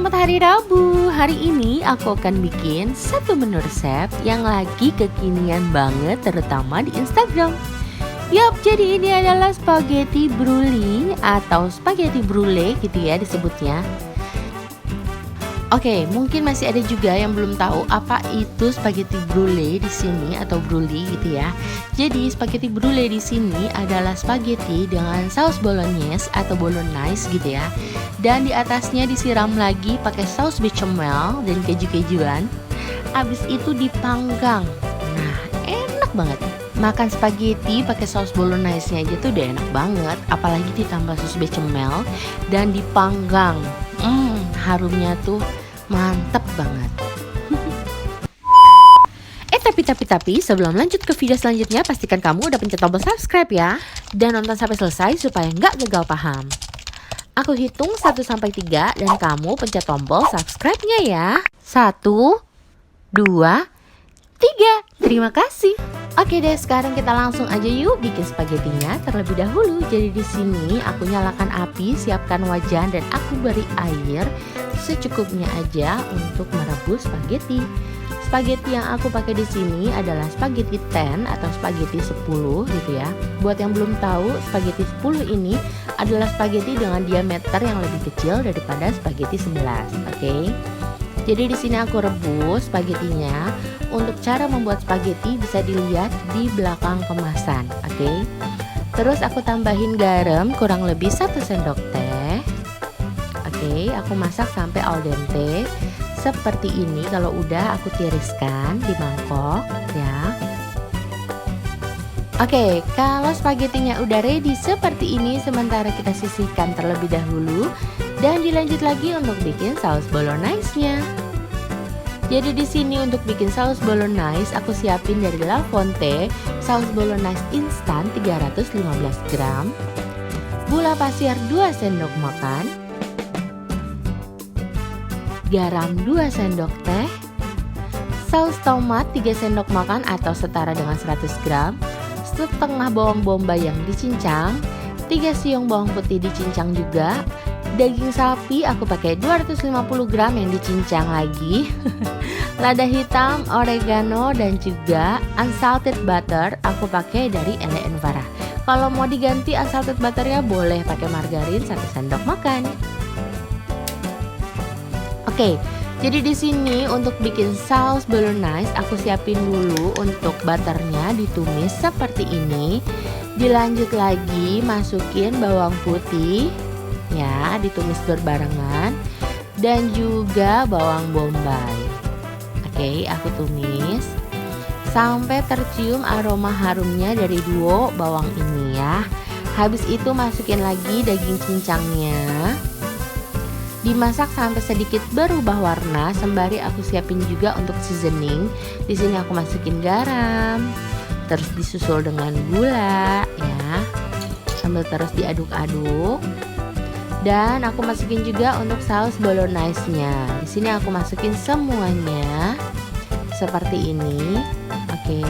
Selamat hari Rabu. Hari ini aku akan bikin satu menu resep yang lagi kekinian banget, terutama di Instagram. Yap, jadi ini adalah spaghetti brulee atau spaghetti brulee gitu ya disebutnya. Oke, mungkin masih ada juga yang belum tahu apa itu spaghetti brulee di sini atau brulee gitu ya. Jadi spaghetti brulee di sini adalah spaghetti dengan saus bolognese atau bolognese gitu ya. Dan di atasnya disiram lagi pakai saus bechamel dan keju-kejuan. Abis itu dipanggang. Nah, enak banget. Makan spaghetti pakai saus bolognese-nya aja tuh udah enak banget, apalagi ditambah saus bechamel dan dipanggang. Harumnya tuh mantep banget. Tapi sebelum lanjut ke video selanjutnya, pastikan kamu udah pencet tombol subscribe ya, dan nonton sampai selesai supaya nggak gagal paham. Aku hitung 1-3 dan kamu pencet tombol subscribe-nya ya. 1, 2, 3. Terima kasih. Oke deh, sekarang kita langsung aja yuk bikin spagettinya terlebih dahulu. Jadi di sini aku nyalakan api, siapkan wajan dan aku beri air secukupnya aja untuk merebus spaghetti. Spaghetti yang aku pakai di sini adalah spaghetti 10 atau spaghetti 10 gitu ya. Buat yang belum tahu, spaghetti 10 ini adalah spaghetti dengan diameter yang lebih kecil daripada spaghetti 11. Oke. Jadi di sini aku rebus spagettinya. Untuk cara membuat spaghetti bisa dilihat di belakang kemasan, oke? Terus aku tambahin garam kurang lebih 1 sendok teh. Oke, aku masak sampai al dente seperti ini. Kalau udah aku tiriskan di mangkok ya. Oke, kalau spagettinya udah ready seperti ini, sementara kita sisihkan terlebih dahulu dan dilanjut lagi untuk bikin saus bolognese-nya. Jadi di sini untuk bikin saus bolognese aku siapin dari La Fonte saus bolognese instan 315 gram, gula pasir 2 sendok makan, garam 2 sendok teh, saus tomat 3 sendok makan atau setara dengan 100 gram, setengah bawang bombay yang dicincang, 3 siung bawang putih dicincang juga. Daging sapi aku pakai 250 gram yang dicincang lagi. Lada hitam, oregano dan juga unsalted butter aku pakai dari Ele Envara. Kalau mau diganti unsalted butternya boleh pakai margarin 1 sendok makan. Oke, jadi di sini untuk bikin saus bolognese aku siapin dulu untuk butternya ditumis seperti ini. Dilanjut lagi masukin bawang putih. Ya, ditumis berbarengan dan juga bawang bombay. Oke, aku tumis sampai tercium aroma harumnya dari duo bawang ini ya. Habis itu masukin lagi daging cincangnya. Dimasak sampai sedikit berubah warna sembari aku siapin juga untuk seasoning. Di sini aku masukin garam, terus disusul dengan gula ya. Sambil terus diaduk-aduk. Dan aku masukin juga untuk saus bolognese-nya. Di sini aku masukin semuanya seperti ini. Oke.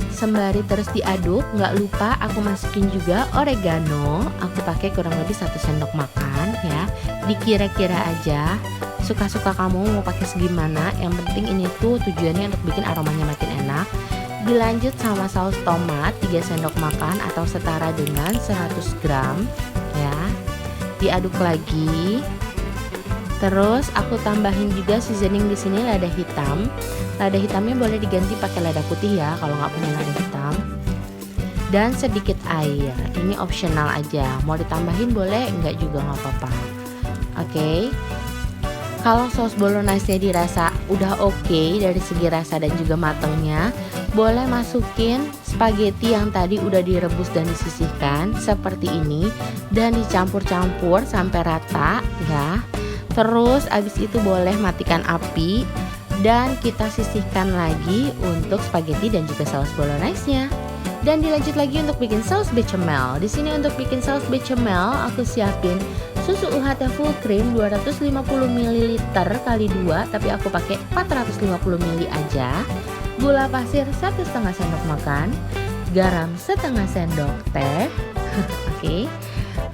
Sembari terus diaduk, nggak lupa aku masukin juga oregano. Aku pakai kurang lebih 1 sendok makan ya. Dikira-kira aja. Suka-suka kamu mau pakai segimana. Yang penting ini tuh tujuannya untuk bikin aromanya makin enak. Dilanjut sama saus tomat 3 sendok makan atau setara dengan 100 gram ya. Diaduk lagi. Terus aku tambahin juga seasoning di sini lada hitam. Lada hitamnya boleh diganti pakai lada putih ya kalau nggak punya lada hitam. Dan sedikit air. Ini optional aja. Mau ditambahin boleh, enggak juga nggak apa-apa. Oke. Kalau saus bolognese-nya dirasa udah oke dari segi rasa dan juga matangnya, boleh masukin spaghetti yang tadi udah direbus dan disisihkan seperti ini dan dicampur-campur sampai rata ya. Terus abis itu boleh matikan api dan kita sisihkan lagi untuk spaghetti dan juga saus bolognese-nya. Dan dilanjut lagi untuk bikin saus bechamel. Di sini untuk bikin saus bechamel aku siapin susu UHT full cream 250 ml kali 2, tapi aku pakai 450 ml aja. Gula pasir 1,5 sendok makan, garam setengah sendok teh. Oke.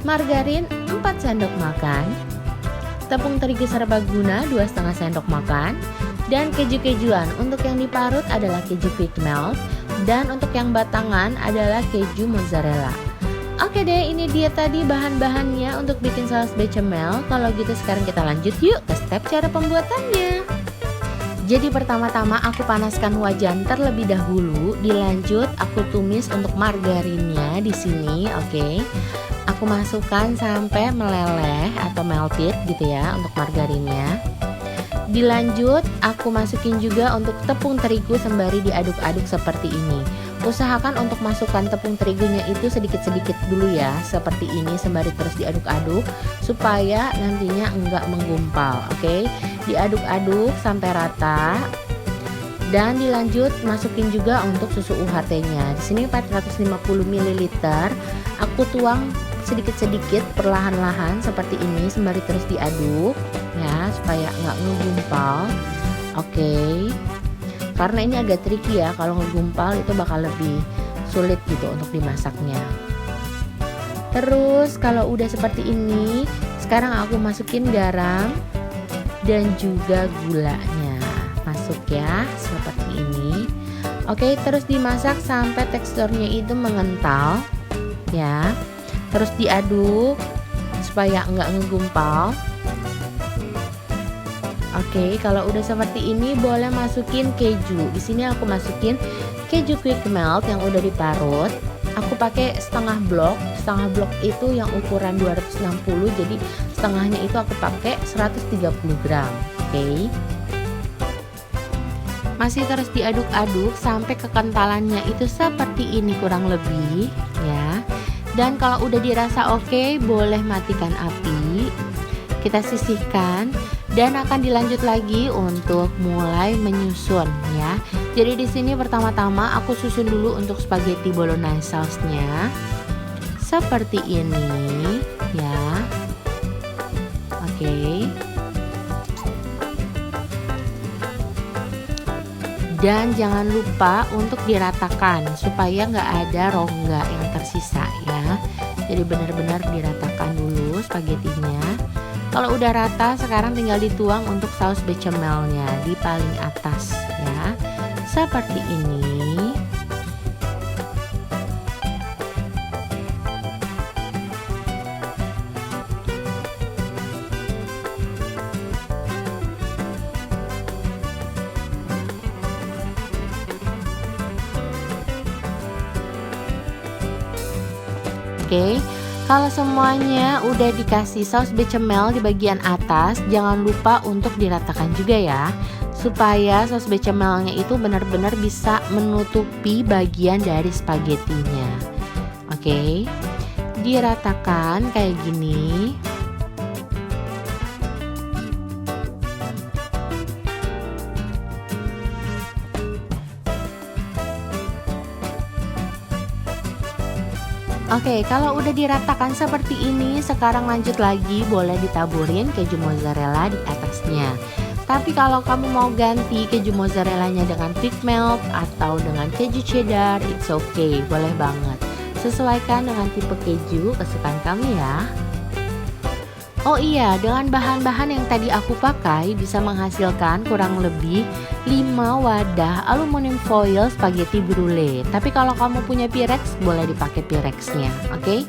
Margarin 4 4 sendok makan, tepung terigu serbaguna 2,5 sendok makan, dan keju-kejuan. Untuk yang diparut adalah keju quick melt, dan untuk yang batangan adalah keju mozzarella. Oke deh, ini dia tadi bahan-bahannya untuk bikin saus bechamel. Kalau gitu sekarang kita lanjut yuk ke step cara pembuatannya. Jadi pertama-tama aku panaskan wajan terlebih dahulu, dilanjut aku tumis untuk margarinnya di sini, oke. Aku masukkan sampai meleleh atau melted gitu ya untuk margarinnya. Dilanjut aku masukin juga untuk tepung terigu sembari diaduk-aduk seperti ini. Usahakan untuk masukkan tepung terigunya itu sedikit-sedikit dulu ya, seperti ini sembari terus diaduk-aduk supaya nantinya enggak menggumpal, oke. Diaduk-aduk sampai rata. Dan dilanjut masukin juga untuk susu UHT-nya. Di sini 450 ml. Aku tuang sedikit-sedikit perlahan-lahan seperti ini sembari terus diaduk ya, supaya nggak ngegumpal. Oke. Karena ini agak tricky ya, kalau ngegumpal itu bakal lebih sulit gitu untuk dimasaknya. Terus kalau udah seperti ini, sekarang aku masukin garam dan juga gulanya. Masuk ya, seperti ini. Oke, terus dimasak sampai teksturnya itu mengental ya. Terus diaduk supaya enggak ngegumpal. Oke, kalau udah seperti ini boleh masukin keju. Di sini aku masukin keju quick melt yang udah diparut. Aku pakai setengah blok. Setengah blok itu yang ukuran 260, jadi setengahnya itu aku pakai 130 gram. Oke. Masih terus diaduk-aduk sampai kekentalannya itu seperti ini kurang lebih ya. Dan kalau udah dirasa oke, boleh matikan api. Kita sisihkan dan akan dilanjut lagi untuk mulai menyusun ya. Jadi di sini pertama-tama aku susun dulu untuk spaghetti bolognese sausnya. Seperti ini ya. Oke. Dan jangan lupa untuk diratakan supaya nggak ada rongga yang tersisa ya. Jadi benar-benar diratakan dulu spagettinya. Kalau udah rata, sekarang tinggal dituang untuk saus bechamelnya di paling atas ya. Seperti ini. Oke, kalau semuanya udah dikasih saus bechamel di bagian atas, jangan lupa untuk diratakan juga ya, supaya saus bechamelnya itu benar-benar bisa menutupi bagian dari spagettinya. Oke, diratakan kayak gini. Oke, kalau udah diratakan seperti ini, sekarang lanjut lagi boleh ditaburin keju mozzarella di atasnya. Tapi kalau kamu mau ganti keju mozzarellanya dengan quick melt atau dengan keju cheddar, it's okay, boleh banget. Sesuaikan dengan tipe keju kesukaan kamu ya. Oh iya, dengan bahan-bahan yang tadi aku pakai bisa menghasilkan kurang lebih 5 wadah aluminium foil spaghetti brulee. Tapi kalau kamu punya Pyrex, boleh dipakai Pyrexnya, oke?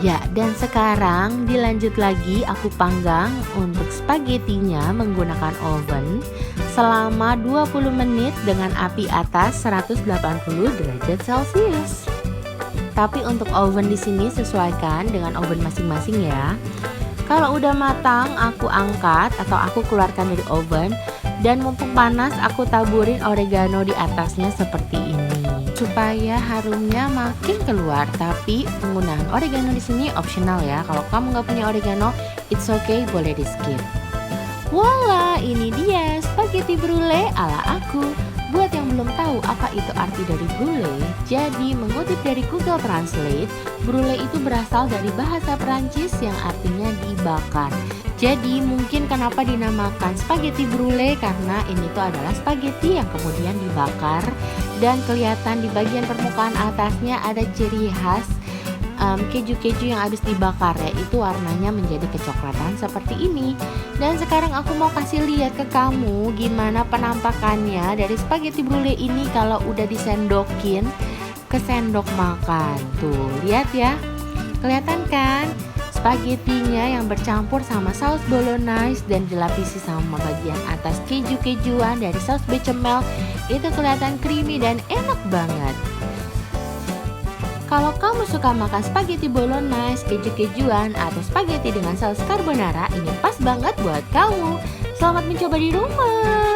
Ya, dan sekarang dilanjut lagi aku panggang untuk spagettinya menggunakan oven selama 20 menit dengan api atas 180 derajat Celcius. Tapi untuk oven di sini sesuaikan dengan oven masing-masing ya. Kalau udah matang, aku angkat atau aku keluarkan dari oven dan mumpung panas aku taburin oregano di atasnya seperti ini supaya harumnya makin keluar. Tapi penggunaan oregano di sini optional ya. Kalau kamu nggak punya oregano, it's okay, boleh di skip. Voila, ini dia spaghetti brulee ala aku. Buat yang belum tahu apa itu arti dari brulee, jadi mengutip dari Google Translate, brulee itu berasal dari bahasa Perancis yang artinya dibakar. Jadi mungkin kenapa dinamakan spaghetti brulee, karena ini tuh adalah spaghetti yang kemudian dibakar dan kelihatan di bagian permukaan atasnya ada ciri khas keju-keju yang habis dibakar ya, itu warnanya menjadi kecoklatan seperti ini. Dan sekarang aku mau kasih lihat ke kamu gimana penampakannya dari spaghetti brulee ini kalau udah disendokin ke sendok makan. Tuh, lihat ya. Kelihatan kan? Spagettinya yang bercampur sama saus bolognese dan dilapisi sama bagian atas keju-kejuan dari saus bechamel. Itu kelihatan creamy dan enak banget. Kalau kamu suka makan spaghetti bolognese, keju-kejuan, atau spaghetti dengan saus carbonara, ini pas banget buat kamu. Selamat mencoba di rumah.